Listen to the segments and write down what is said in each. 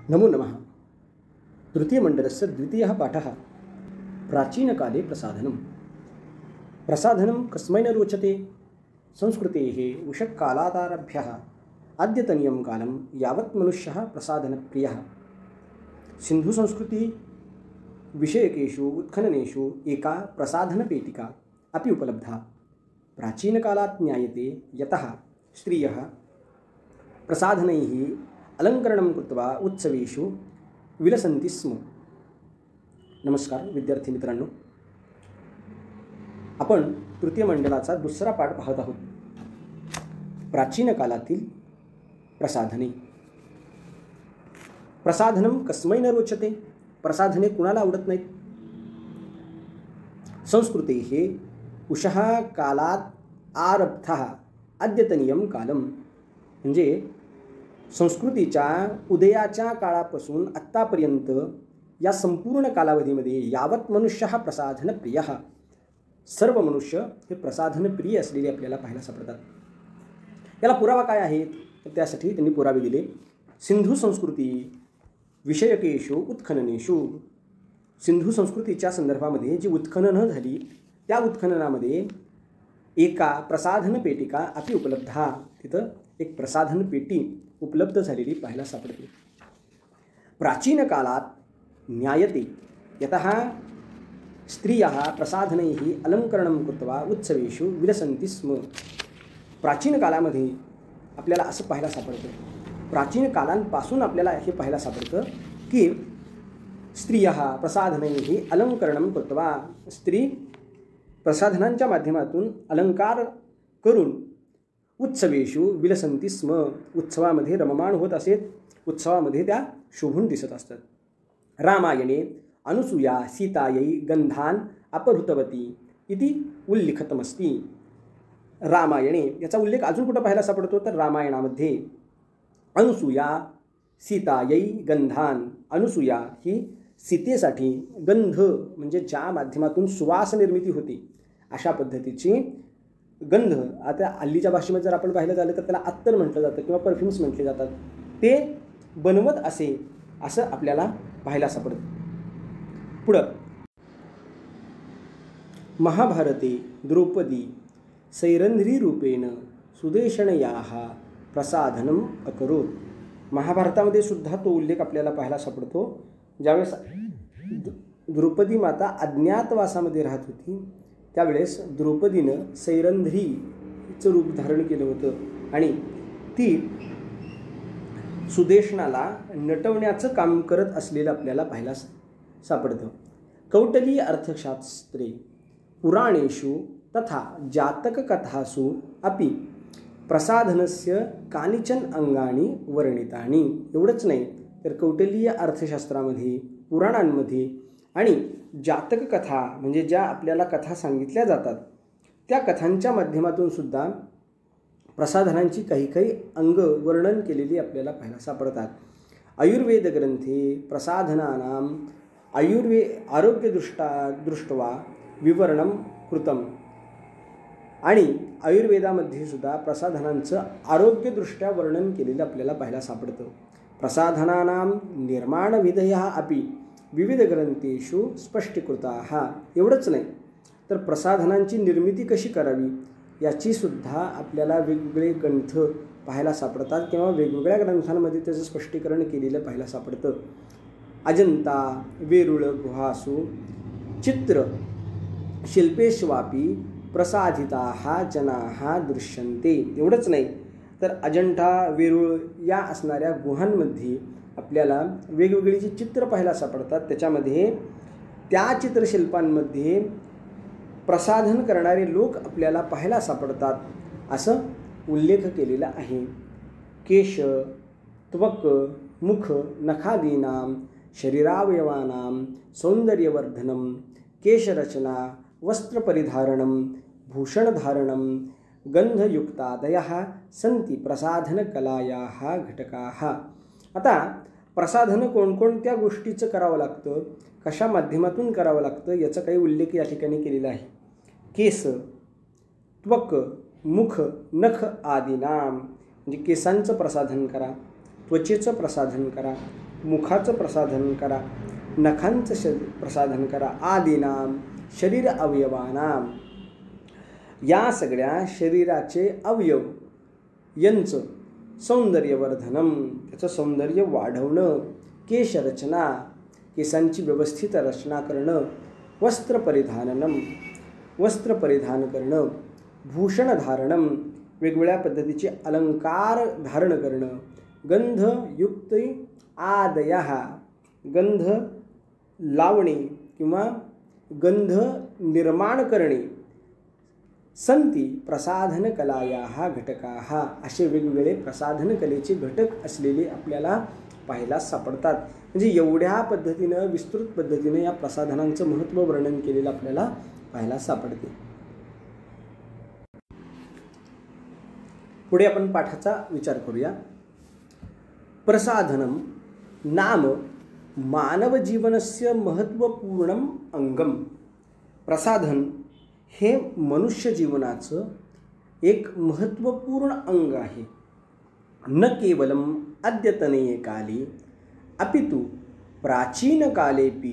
नमो नमः। तृतीयमण्डलस्य द्वितीयः पाठः। प्राचीनकाले प्रसाधनं। प्रसाधनं कस्मै न रोचते? संस्कृतेः उषःकालादारभ्यः अद्यतनीयं कालं यावत् मनुष्यः प्रसाधनप्रियः। सिन्धुसंस्कृति विषयकेषु उत्खननेषु एका प्रसाधनपेटिका अपि उपलब्धा। प्राचीनकालात् ज्ञायते यतः स्त्रियः प्रसाधनैः अलङ्करणं कृत्वा उत्सवेषु विलसन्ति स्म। नमस्कार विद्यार्थी मित्रांनो, आपण तृतीय मंडलाचा दुसरा पाठ पाहत आहोत। प्राचीन कालातील प्रसाधने। प्रसाधनं कस्मै न रोचते? प्रसाधने कुणाला आवडत नाहीत? संस्कृतेः उषः कालात् आरब्धः अद्यतनीयं कालं, म्हणजे संस्कृतीच्या उदयाच्या काळापासून आत्तापर्यंत या संपूर्ण कालावधीमध्ये यावत मनुष्यः प्रसाधनप्रियः, सर्व मनुष्य हे प्रसाधनप्रिय असलेले आपल्याला पाहायला सापडतात। याला पुरावा काय आहे? तर त्यासाठी त्यांनी पुरावे दिले। सिंधू संस्कृती विषयकेषु उत्खननेषु, सिंधू संस्कृतीच्या संदर्भामध्ये जी उत्खननं झाली त्या उत्खननामध्ये एका प्रसाधन पेटिका अपि उपलब्धा, तिथं एक प्रसाधन पेटी उपलब्ध झालेली पाहायला सापडते। प्राचीन कालात ज्ञायते यतः स्त्रियः प्रसाधनैः अलङ्करणं कृत्वा उत्सवेषु विलसन्ति स्म। प्राचीन कालामध्ये आपल्याला असं पाहायला सापडतं, प्राचीन कालांपासून आपल्याला हे पाहायला सापडतं की स्त्रियः प्रसाधनैः अलङ्करणं कृत्वा, स्त्री प्रसाधनांच्या माध्यमातून अलंकार करून उत्सवेषु विलसन्ति स्म, उत्सवामध्ये रममाण होत असेत, उत्सवामध्ये त्या शोभून दिसत असतात। रामायणे अनुसूया सीतायै गंधान अपहृतवती इति उल्लिखितमस्ति। रामायणे याचा उल्लेख अजून कुठं पाहायला सापडतो? तर रामायणामध्ये अनुसूया सीतायै गंधान, अनुसूया ही सीतेसाठी गंध, म्हणजे ज्या माध्यमातून सुवास निर्मिती होती अशा पद्धतीची गंध, आता हल्लीच्या भाषेमध्ये जर आपण पाहिलं झालं तर त्याला अत्तर म्हटलं जातं किंवा परफ्युम्स म्हटले जातात, ते बनवत असं आपल्याला पाहायला सापडतं। पुढं महाभारते द्रौपदी सैरंध्रीरूपेण सुदेशणयाः प्रसाधनम अकरोत्। महाभारतामध्ये सुद्धा तो उल्लेख आपल्याला पाहायला सापडतो। ज्यावेळेस द्रौपदी माता अज्ञातवासामध्ये राहत होती त्यावेळेस द्रौपदीनं सैरंध्रीचं रूप धारण केलं होतं आणि ती सुदेशणाला नटवण्याचं काम करत असलेलं आपल्याला पाहायला सापडतं। कौटिल्य अर्थशास्त्रे पुराणेषु तथा जातककथासु अपि प्रसाधनस्य कानिचन अंगानी वर्णितानि। एवढंच नाही तर कौटिल्य अर्थशास्त्रामध्ये, पुराणांमध्ये आणि जातक कथा, म्हणजे ज्या आपल्याला कथा सांगितल्या जातात त्या कथांच्या माध्यमातून सुद्धा प्रसाधनांची काही अंग वर्णन केलेली आपल्याला पाहायला सापडतात। आयुर्वेद ग्रंथे प्रसाधनानां आरोग्यदृष्ट्वा विवरणं कृतं, आणि आयुर्वेदामध्ये सुद्धा प्रसाधनांचं आरोग्यदृष्ट्या वर्णन केलेलं आपल्याला पाहायला सापडतं। प्रसाधनानां निर्माणविधयः अपि विविध ग्रंथेषु स्पष्टीकृताः। एवढंच नाही तर प्रसाधनांची निर्मिती कशी करावी याची सुद्धा आपल्याला वेगवेगळे ग्रंथ पाहायला सापडतात किंवा वेगवेगळ्या ग्रंथांमध्ये त्याचं स्पष्टीकरण केलेलं पाहायला सापडतं। अजंता वेरूळ गुहासु चित्र शिल्पेष्वापि प्रसाधिताः जनाः दृश्यन्ते। एवढंच नाही तर अजंठा वेरूळ या असणाऱ्या गुहांमध्ये आपल्याला वेगवेगळी जी चित्र पाहायला सापडतात, त्याच्यामध्ये त्या चित्रशिल्पांमध्ये प्रसाधन करणारे लोक आपल्याला पाहायला सापडतात असं उल्लेख केलेला आहे। केश त्वक मुख नखादीनां शरीरावयवानां सौंदर्यवर्धनं केशरचना वस्त्रपरिधारणं भूषणधारणं गंधयुक्तादयः सन्ति प्रसाधनकलायाः घटकाः। आता प्रसाधन कोणकोणत्या गोष्टीचं करावं लागतं, कशा माध्यमातून करावं लागतं याचा काही उल्लेख या ठिकाणी केलेला आहे। केस त्वक मुख नख आदीनां, म्हणजे केसांचं प्रसाधन करा, त्वचेचं प्रसाधन करा, मुखाचं प्रसाधन करा, नखांचं प्रसाधन करा, आदीनाम शरीर अवयवानाम, या सगळ्या शरीराचे अवयव यांचं सौंदर्यवर्धनम, त्याचं सौंदर्य वाढवणं, केशरचना, केसांची व्यवस्थित रचना करणं, वस्त्रपरिधाननम, वस्त्र परिधान करणं, भूषणधारणम, वेगवेगळ्या पद्धतीचे अलंकार धारण करणं, गंधयुक्त आदयः, गंध लावणे किंवा गंध निर्माण करणे, संती प्रसाधन कलायाः घटकाः, असे वेगवेगळे प्रसाधन कलेचे घटक असलेले आपल्याला पाहायला सापडतात. म्हणजे एवढ्या पद्धतीनं विस्तृत पद्धतीने या प्रसाधनांचं महत्त्व वर्णन केलेलं आपल्याला पाहायला सापडते. पुढे आपण पाठाचा विचार करूया. प्रसाधनम नाम मानव जीवनस्य महत्त्वपूर्णम अंगम. प्रसाधन हे मनुष्य जीवनाचं एक महत्त्वपूर्ण अंग आहे. न केवलम अद्यतनीय काले अपितु प्राचीन कालेपि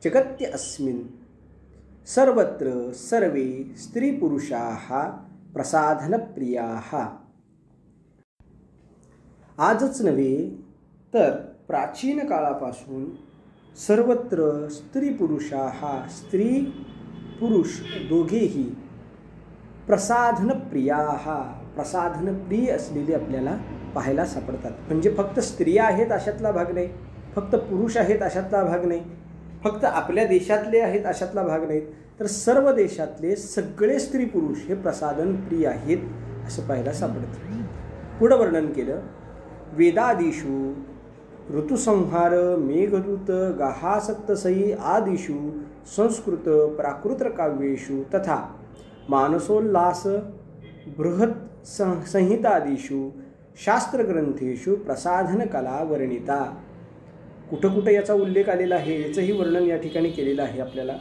जगत्य अस्मिन् सर्वत्र सर्वे स्त्री पुरुषाः प्रसाधनप्रियाः. आजच नव्हे तर प्राचीन काळापासून सर्वत्र स्त्री पुरुषाः, स्त्री पुरुष दोघेही प्रसाधनप्रियाः, प्रसाधनप्रिय असलेले आपल्याला पाहायला सापडतात. म्हणजे फक्त स्त्रिया आहेत अशातला भाग नाही, फक्त पुरुष आहेत अशातला भाग नाही, फक्त आपल्या देशातले आहेत अशातला भाग नाही, तर सर्व देशातले सगळे स्त्री पुरुष हे प्रसाधन प्रिय आहेत असं पाहायला सापडतं. पुढं वर्णन केलं. वेदादिषु ऋतुसंहार मेघदूत गाहासप्तसई आदिषु संस्कृत प्राकृत काव्येषु तथा मानसोल्लास बृहत् संहितादिषु शास्त्रग्रंथेषु प्रसाधन कला वर्णिता. कुठं कुठं याचा उल्लेख आलेला आहे, याचंही वर्णन या ठिकाणी केलेलं आहे आपल्याला.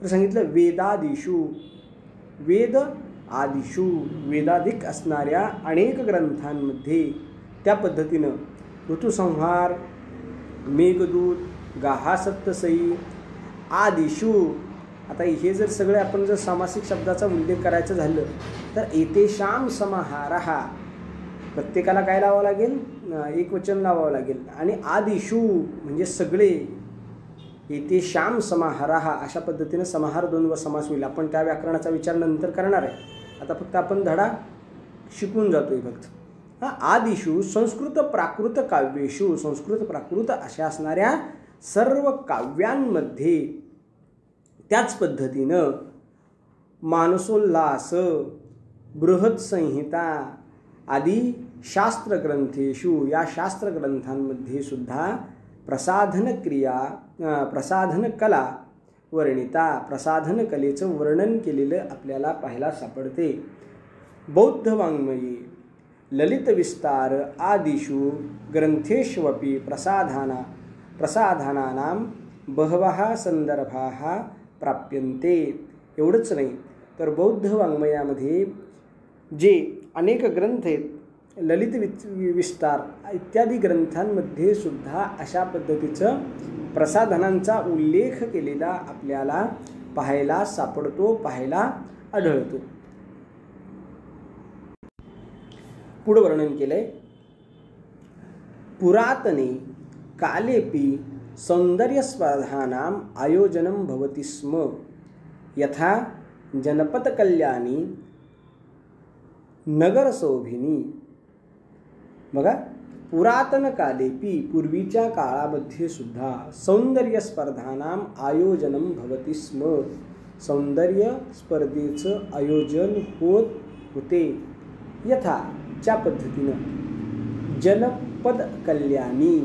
तर सांगितलं वेदादिषु, वेद आदिषु, वेदाधिक असणाऱ्या अनेक ग्रंथांमध्ये त्या पद्धतीनं ऋतुसंहार, मेघदूत, गाहासप्तसई आदिषु. आता हे जर सगळे आपण जर सामासिक शब्दाचा उल्लेख करायचं झालं तर एतेषां समाहारः, प्रत्येकाला काय लावावं लागेल, एक वचन लावावं लागेल. आणि आदिषु म्हणजे सगळे, एतेषां समाहारः अशा पद्धतीनं समाहार द्वंद्व समास होईल. आपण त्या व्याकरणाचा विचार नंतर करणार आहे, आता फक्त आपण धडा शिकून जातोय फक्त. आदिषु संस्कृत प्राकृत काव्येषु, संस्कृत प्राकृत अशा असणाऱ्या सर्व काव्यांमध्ये त्याच पद्धतीनं मानसोल्लास, बृहत् संहिता आदी शास्त्रग्रंथेषु, या शास्त्रग्रंथांमध्ये सुद्धा प्रसाधन क्रिया, प्रसाधन कला वर्णिता, प्रसाधन कलेचं वर्णन केलेलं आपल्याला पाहायला सापडते. बौद्ध वाङ्मये ललित विस्तार आदिषु ग्रंथेष्वपि प्रसाधनानां बहवः संदर्भाः प्राप्यन्ते. एवढंच नाही तर बौद्ध वाङ्मयामध्ये जे अनेक ग्रंथ आहेत, ललित विस्तार इत्यादी ग्रंथांमध्ये सुद्धा अशा पद्धतीचं प्रसाधनांचा उल्लेख केलेला आपल्याला पाहायला सापडतो, पाहायला आढळतो. पुढे वर्णन केलंय. पुरातने कालेपि सौंदर्य स्पर्धानां आयोजनं भवति स्म, यथा जनपद कल्याणी नगरसौभिनी. बघा, पुरातन कालेपि पूर्वीच्या काळामध्ये सुद्धा सौंदर्य स्पर्धानां आयोजनं भवति स्म, सौंदर्य स्पर्धेचं आयोजन होते. यथा च्या पद्धतीनं जनपद Kalyani,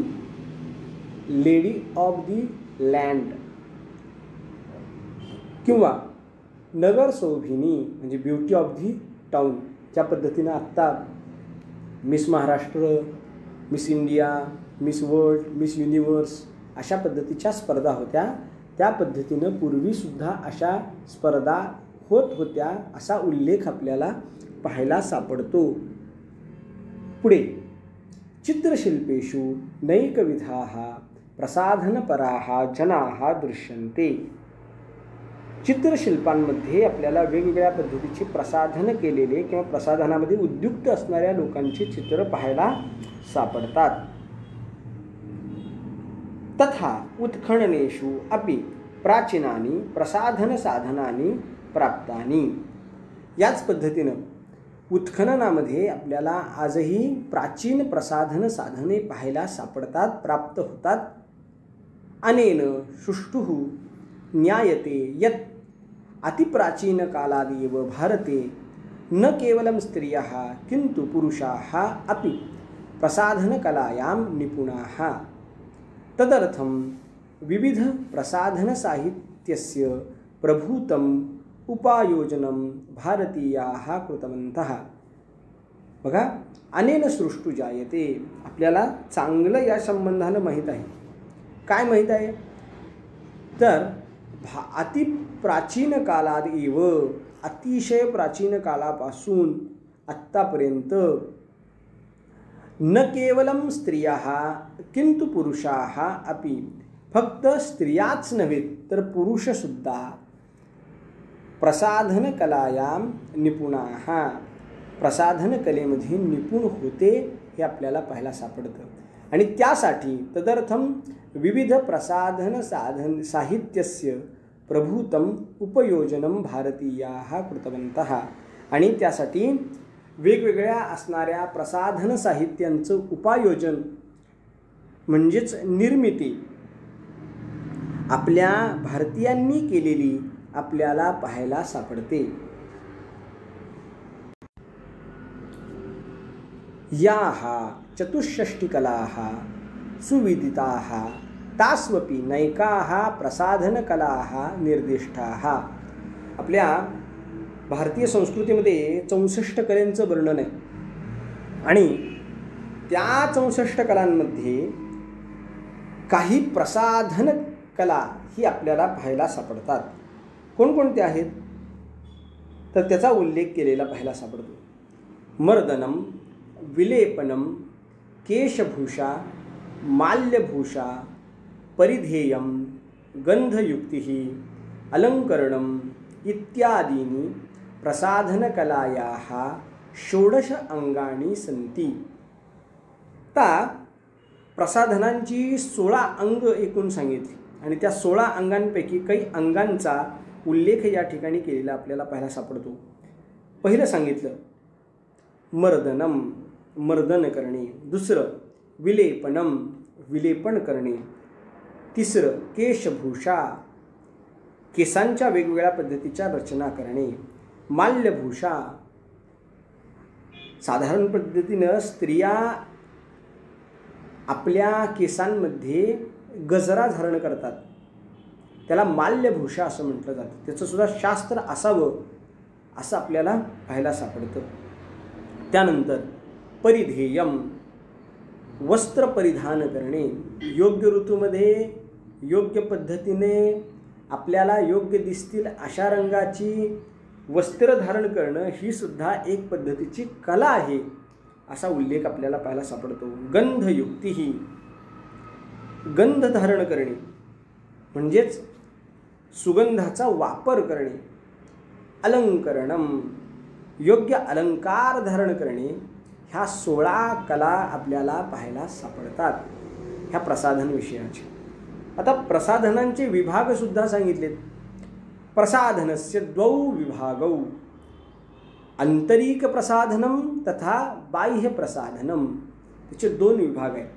lady of the land, किंवा नगर सौभिनी म्हणजे ब्युटी ऑफ दी टाउन. त्या पद्धतीनं आत्ता miss Maharashtra, miss India, miss world, miss universe अशा पद्धतीच्या स्पर्धा होत्या. त्या पद्धतीनं पूर्वीसुद्धा अशा स्पर्धा होत होत्या असा उल्लेख आपल्याला पाहायला सापडतो. पुढे चित्रशिल्पेषु नैकविधाः प्रसाधनपराः जनाः दृश्यन्ते. चित्रशिल्पांमध्ये आपल्याला वेगवेगळ्या पद्धतीचे प्रसाधन केलेले किंवा प्रसाधनामध्ये उद्युक्त असणाऱ्या लोकांची चित्र पाहायला सापडतात. तथा उत्खननेषु अपि प्राचीनानि प्रसाधन साधनानि प्राप्तानि. याच पद्धतीनं उत्खननामध्ये आपल्याला आजही प्राचीन प्रसाधन साधने पाहायला सापडतात, प्राप्त होतात. अनेन सुष्ठुः ज्ञायते यत् अतिप्राचीन कालादेव भारते न केवलं स्त्रियः किन्तु पुरुषाः अपि प्रसाधनकलायां निपुणाः. तदर्थं विविध प्रसाधन साहित्यस्य प्रभूतम् उपायोजनं भारतीयाः कृतवन्तः. बघा, अनेन सृष्टु जायते. आपल्याला चांगलं या संबंधानं माहीत आहे. काय माहीत आहे तर अति प्राचीन कालात एव, अतिशय प्राचीन कालापासून आत्तापर्यंत न केवलम स्त्रियाः किंतु पुरुषाः अपि, फक्त स्त्रियाच नव्हे तर पुरुषसुद्धा प्रसाधन कलायां निपुणाः, प्रसाधन कलेमध्ये निपुण होते हे आपल्याला पाहायला सापडतं. आणि त्यासाठी तदर्थम विविध प्रसाधन साहित्यस्य प्रभूतम उपयोजनम भारतीयाः कृतवन्तः. आणि त्यासाठी वेगवेगळ्या असणाऱ्या प्रसाधन साहित्यांचं उपायोजन म्हणजेच निर्मिती आपल्या भारतीयांनी केलेली आपल्याला पाहायला सापडते. याः चतुष्षष्टिकलाः सुविदिताः तास्वपि नैकाः प्रसाधनकलाः निर्दिष्टाः. आपल्या भारतीय संस्कृतीमध्ये 64 कलांचं वर्णन आहे आणि त्या 64 कलांमध्ये काही प्रसाधन कला ही आपल्याला पाहायला सापडतात. कोणकोणत्या आहेत तर त्याचा उल्लेख केलेला पाहायला सापडतो. मर्दनम, विलेपनम, केशभूषा, माल्यभूषा, परिधेयम, गंधयुक्तिः, अलंकरणम इत्यादीनि प्रसाधनकलायाः 16 अंगानी सन्ति. ता प्रसाधनांची 16 अंग एकूण सांगितली आणि त्या 16 अंगांपैकी काही अंगांचा उल्लेख या ठिकाणी केलेला आपल्याला पाहायला सापडतो. पहिलं सांगितलं मर्दनम, मर्दन करणे. दुसरं विलेपनम, विलेपन करणे. तिसरं केशभूषा, केसांच्या वेगवेगळ्या पद्धतीच्या रचना करणे. माल्यभूषा, साधारण पद्धतीनं स्त्रिया आपल्या केसांमध्ये गजरा धारण करतात, त्याला माल्यभूषा असं म्हटलं जातं. त्याचं सुद्धा शास्त्र असावं असं आपल्याला पाहायला सापडतं. त्यानंतर परिधेयम, वस्त्र परिधान करणे. योग्य ऋतूमध्ये योग्य पद्धतीने आपल्याला योग्य दिसतील अशा रंगाची वस्त्र धारण करणं ही सुद्धा एक पद्धतीची कला आहे असा उल्लेख आपल्याला पाहायला सापडतो. गंधयुक्तिः, गंध धारण करणे म्हणजेच सुगंधाचा वापर करणे. अलंकरणम, योग्य अलंकार धारण करणे. ह्या 16 कला आपल्याला पाहायला सापडतात ह्या प्रसाधन विषयाच्या. आता प्रसाधनांचे विभाग सुद्धा सांगितलेत. प्रसाधनस्य 2 विभागौ, आंतरिक प्रसाधनम तथा बाह्य प्रसाधनम. त्याचे 2 विभाग आहेत.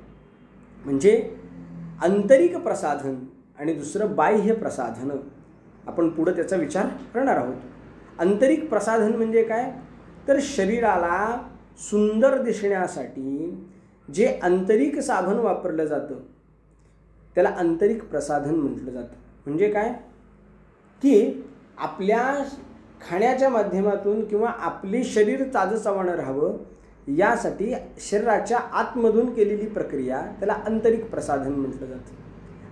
म्हणजे आंतरिक प्रसाधन आणि दुसरं बाह्य प्रसाधन. आपण पुढे त्याचा विचार करणार आहोत. आंतरिक प्रसाधन म्हणजे काय तर शरीराला सुंदर दिसण्यासाठी जे आंतरिक साधन वापरलं जातं त्याला आंतरिक प्रसाधन म्हटलं जातं. म्हणजे काय की आपल्या खाण्याच्या माध्यमातून किंवा आपले शरीर ताजंचवाणं राहावं यासाठी शरीराच्या आतमधून केलेली प्रक्रिया त्याला आंतरिक प्रसाधन म्हटलं जातं.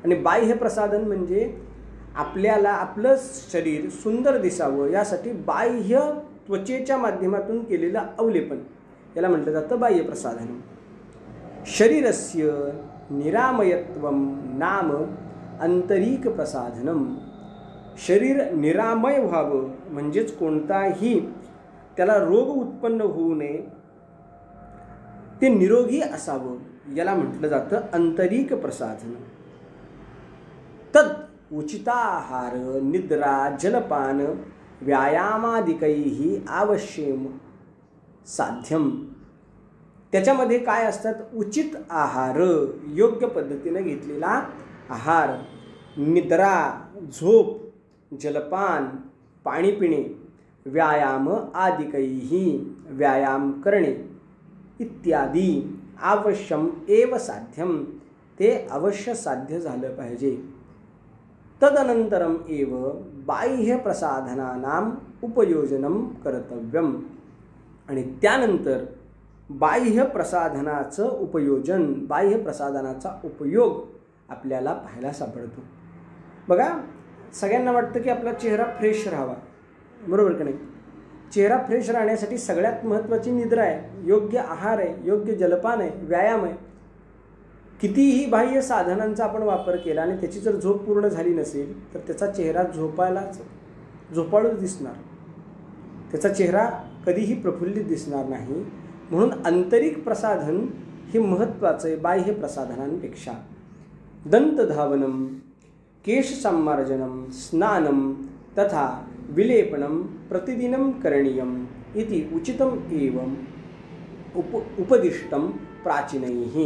आणि बाह्य प्रसाधन म्हणजे आपल्याला आपलं शरीर सुंदर दिसावं यासाठी बाह्य त्वचेच्या माध्यमातून केलेलं अवलेपन याला म्हटलं जातं बाह्य प्रसाधन. शरीरस्य निरामयत्वं नाम आंतरिक प्रसाधनम. शरीर निरामय व्हावं म्हणजेच कोणताही त्याला रोग उत्पन्न होऊ नये, ते निरोगी असावं, याला म्हटलं जातं आंतरिक प्रसाधन. तद उचिताहार निद्रा जलपान व्यायामादिकैः आवश्यम साध्यम. त्याच्यामध्ये काय असतात? उचित आहार, योग्य पद्धतीने घेतलेला आहार, निद्रा झोप, जलपान पाणी पिणे, व्यायाम आदिकैः व्यायाम करणे इत्यादी आवश्यम एव साध्यम, ते अवश्य साध्य झालं पाहिजे. तदनंतरम एव बाह्य प्रसाधनानाम उपयोजनम कर्तव्यम. आणि त्यानंतर बाह्य प्रसाधनाचं उपयोजन, बाह्य प्रसाधनाचा उपयोग आपल्याला पाहायला सापडतो. बघा, सगळ्यांना वाटतं की आपला चेहरा फ्रेश राहावा, बरोबर का नाही? चेहरा फ्रेश राहण्यासाठी सगळ्यात महत्त्वाची निद्रा आहे, योग्य आहार आहे, योग्य जलपान आहे, व्यायाम आहे. कितीही बाह्य साधनांचा आपण वापर केला आणि त्याची जर झोप पूर्ण झाली नसेल तर त्याचा चेहरा झोपाळूच दिसणार, त्याचा चेहरा कधीही प्रफुल्लित दिसणार नाही. म्हणून आंतरिक प्रसाधन हे महत्त्वाचं आहे बाह्य प्रसाधनांपेक्षा. दंतधावनम, केशसंमार्जनम, स्नानम तथा विलेपनम प्रतिदिनं करणीयम इति उचितम एवं उपदिष्टम प्राचीनैः.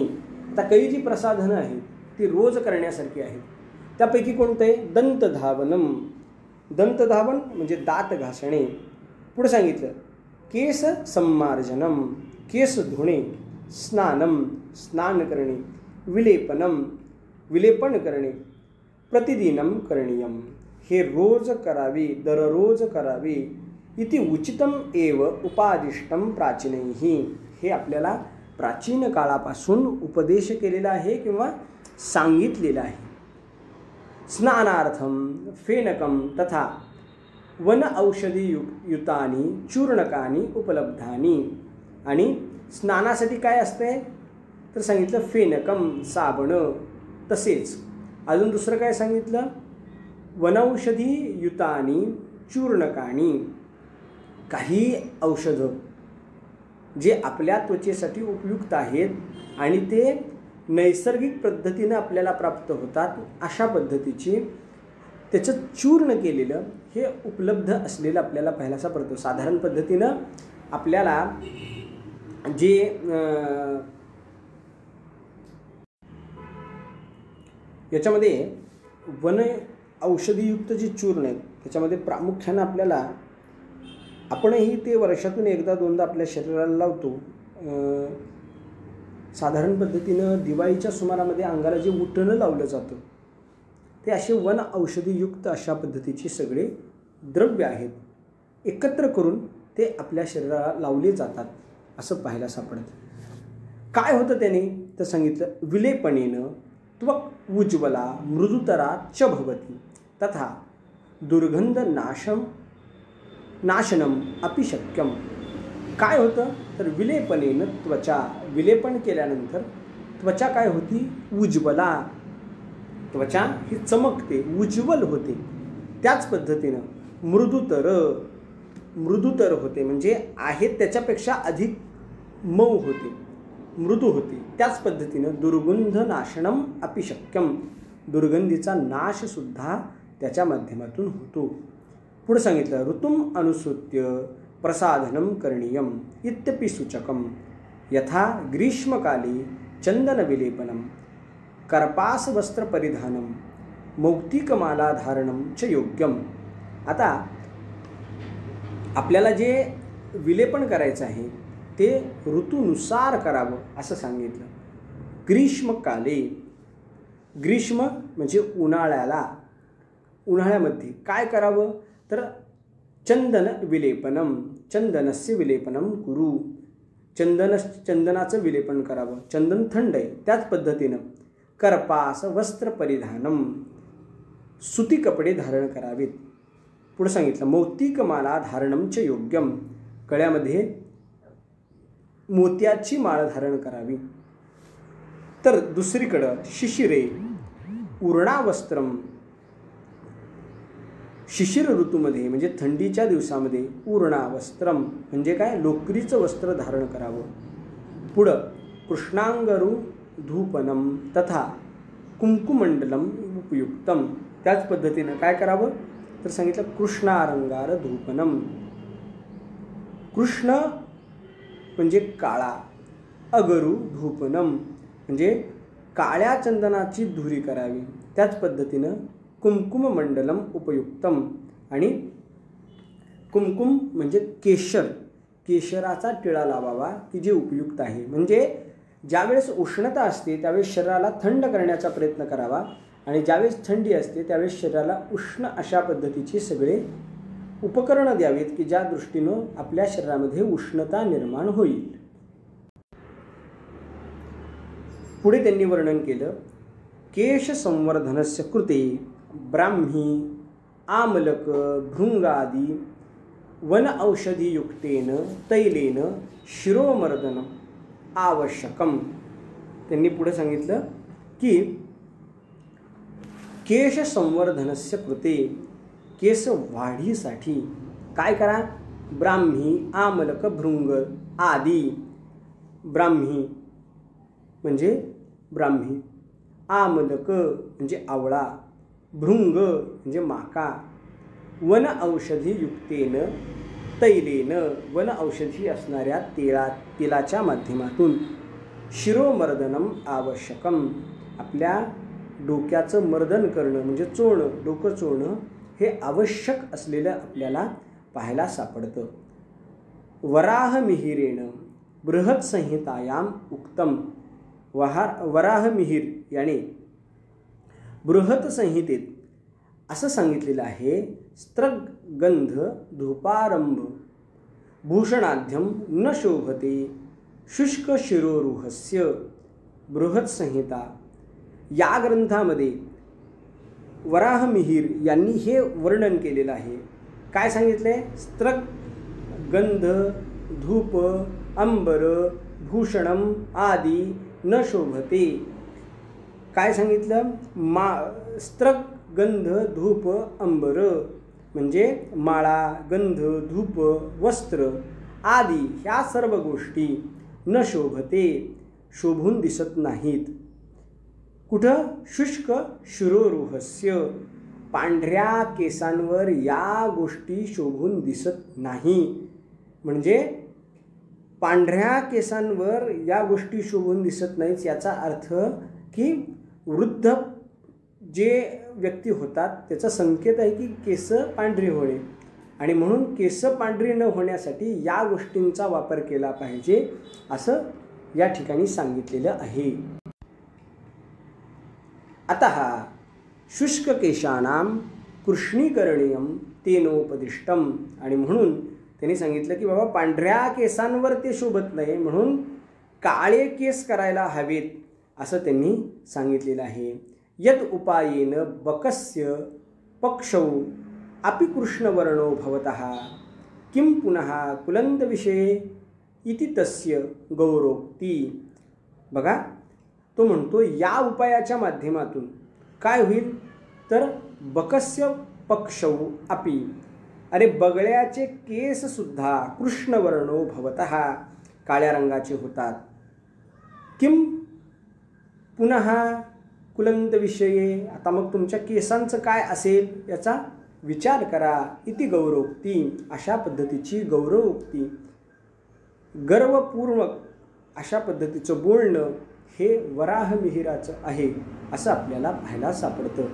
आता काही जी प्रसाधनं आहेत ती रोज करण्यासारखी आहेत. त्यापैकी कोणतं आहे? दंतधावनम. दंतधावन म्हणजे दात घासणे. पुढे सांगितलं केस संमार्जनम, केस धुणे, स्नानम स्नान करणे, विलेपनम विलेपन करणे, प्रतिदिनं करणीयम हे रोज करावे, दररोज करावे. इति उचितम एव उपादिष्टम प्राचीनैः. हे आपल्याला प्राचीन काळापासून उपदेश केलेला आहे किंवा सांगितलेला आहे. स्नानार्थम फेनकम तथा वन औषधी युतानी चूर्णकानी उपलब्धानी. आणि स्नानासाठी काय असते तर सांगितलं फेनकम साबण, तसेच अजून दुसरं काय सांगितलं? वनौषधी युतानी चूर्णकानी. काही औषधं जे आपल्या त्वचेसाठी उपयुक्त आहेत आणि ते नैसर्गिक पद्धतीनं आपल्याला प्राप्त होतात, अशा पद्धतीची त्याचं चूर्ण केलेलं हे उपलब्ध असलेलं आपल्याला पाहायला सापडतं. साधारण पद्धतीनं आपल्याला जे याच्यामध्ये वन औषधीयुक्त जे चूर्ण आहेत त्याच्यामध्ये प्रामुख्यानं आपल्याला, आपणही ते वर्षातून एकदा दोनदा आपल्या शरीराला लावतो. साधारण पद्धतीनं दिवाळीच्या सुमारामध्ये अंगाला जे उटणं लावलं जातं ते असे वन औषधीयुक्त अशा पद्धतीचे सगळे द्रव्य आहेत, एकत्र करून ते आपल्या शरीराला लावले जातात असं पाहायला सापडतं. काय होतं त्याने तर सांगितलं विलेपनेन त्वक् उज्ज्वला मृदुतरा च भवति तथा दुर्गंध नाशनम अपि शक्यम. काय होतं तर विलेपनेन त्वचा, विलेपन केल्यानंतर त्वचा काय होती? उज्ज्वला. त्वचा ही चमकते, उज्ज्वल होते. त्याच पद्धतीनं मृदुतर होते, म्हणजे आहे त्याच्यापेक्षा अधिक मऊ होते, मृदू होते. त्याच पद्धतीनं दुर्गंध नाशनम अपि शक्यम, दुर्गंधीचा नाशसुद्धा त्याच्या माध्यमातून होतो. पुढे सांगितलं ऋतुम अनुसृत्य प्रसाधनम करणीयम इत्यपि सूचकम यथा ग्रीष्मकाले चंदनविलेपनम कर्पासवस्त्रपरिधानम मौक्तिकमालाधारणम च योग्यम. आता आपल्याला जे विलेपन करायचं आहे ते ऋतूनुसार करावं असं सांगितलं. ग्रीष्मकाले, ग्रीष्म म्हणजे उन्हाळ्यामध्ये काय करावं तर चंदन विलेपनम, चंदनस्य विलेपनम कुरु. चंदनाचं विलेपन करावं. चंदन थंड आहे, त्याच पद्धतीनं कर्पास वस्त्र परिधानम, सुती कपडे धारण करावेत. पुढे सांगितलं मौक्तिकमाला धारणम च योग्यम, गळ्यामध्ये मोत्याची माळ धारण करावी. तर दुसरीकडं शिशिरे उर्णावस्त्रम, शिशिर ऋतूमध्ये म्हणजे थंडीच्या दिवसामध्ये उर्णावस्त्रम म्हणजे काय, लोकरीचं वस्त्र धारण करावं. पुढं कृष्णांगरू धूपनम तथा कुंकुमंडलम उपयुक्तम, त्याच पद्धतीनं काय करावं तर सांगितलं कृष्णारंगार धूपनम. कृष्ण म्हणजे काळा, अगरू धूपनम म्हणजे काळ्या चंदनाची धुरी करावी. त्याच पद्धतीनं कुंकुम मंडलम उपयुक्तम, आणि कुंकुम म्हणजे केशर, केशराचा टिळा लावावा की जे उपयुक्त आहे. म्हणजे ज्यावेळेस उष्णता असते त्यावेळेस शरीराला थंड करण्याचा प्रयत्न करावा, आणि ज्यावेळेस थंडी असते त्यावेळेस शरीराला उष्ण अशा पद्धतीचे सगळे उपकरणं द्यावीत की ज्या दृष्टीनं आपल्या शरीरामध्ये उष्णता निर्माण होईल. पुढे त्यांनी वर्णन केलं केश संवर्धनस्य कृते ब्राह्मी आमलक भृंगादी वन औषधियुक्तेन तैलेन शिरोमर्दनम आवश्यकम. त्यांनी पुढे सांगितलं की केश संवर्धनस्य कृते, केस वाढीसाठी काय करा, ब्राह्मी आमलक भृंग आदी, ब्राह्मी म्हणजे ब्राह्मी, आमलक म्हणजे आवळा, भृंग म्हणजे माका, वन औषधी युक्तेन तैलेन वन औषधी असणाऱ्या तेलाच्या माध्यमातून शिरोमर्दनम आवश्यकम, आपल्या डोक्याचं मर्दन करणं म्हणजे चोळणं, डोकं चोळणं हे आवश्यक असलेलं आपल्याला पाहायला सापडतं. वराहमिहिरेण बृहत्संहितायाम उक्तम, वराहमिहिर याने बृहत संहितेत असं सांगितलेलं आहे स्त्रगंध धूपारंभ भूषणाध्यम न शोभते शुष्क शिरोरुहस्य. बृहत संहिता या ग्रंथामध्ये वराहमिहिर यांनी हे वर्णन केलेलं आहे. काय सांगितले, स्त्रग गंध धूप अंबर भूषणम आदी न शोभते. काय सांगितलं, स्त्रग गंध धूप अंबर म्हणजे माळा गंध धूप वस्त्र आदी ह्या सर्व गोष्टी न शोभते शोभून दिसत नाहीत. कुठं, शुष्क शिरोरुहस्य, पांढऱ्या केसांवर या गोष्टी शोभून दिसत नाही. म्हणजे पांढऱ्या केसांवर या गोष्टी शोभून दिसत नाहीत याचा अर्थ की वृद्ध जे व्यक्ती होतात त्याचा संकेत आहे की केस पांढरी होणे, आणि म्हणून केस पांढरी न होण्यासाठी या गोष्टींचा वापर केला पाहिजे असं या ठिकाणी सांगितलेलं आहे. अतः शुष्क केशानाम कृष्णीकरणीयम तेनोपदिष्टम, आणि म्हणून त्यांनी सांगितलं की बाबा पांढऱ्या केसांवर ते शोभत नाही म्हणून काळे केस करायला हवेत असं त्यांनी सांगितलेलं आहे. यत उपायेन बकस्य पक्षौ अपि कृष्णवर्णो भवतः किं पुनः कुलंद विषये इति तस्य गौरोक्ती. बघा तो म्हणतो या उपायाच्या माध्यमातून काय होईल तर बकस्य पक्षौ अपि, अरे बगळ्याचे केस सुद्धा कृष्णवर्णो भवतः काळ्या रंगाचे होतात. किम पुनः कुलंत विषये, आता मग तुमच्या केसांचं काय असेल याचा विचार करा. इति गौरोक्ती, अशा पद्धतीची गौरवोक्ती गर्वपूर्वक अशा पद्धतीचं बोलणं हे वराहमिहिराचं आहे असं आपल्याला पाहायला सापडतं.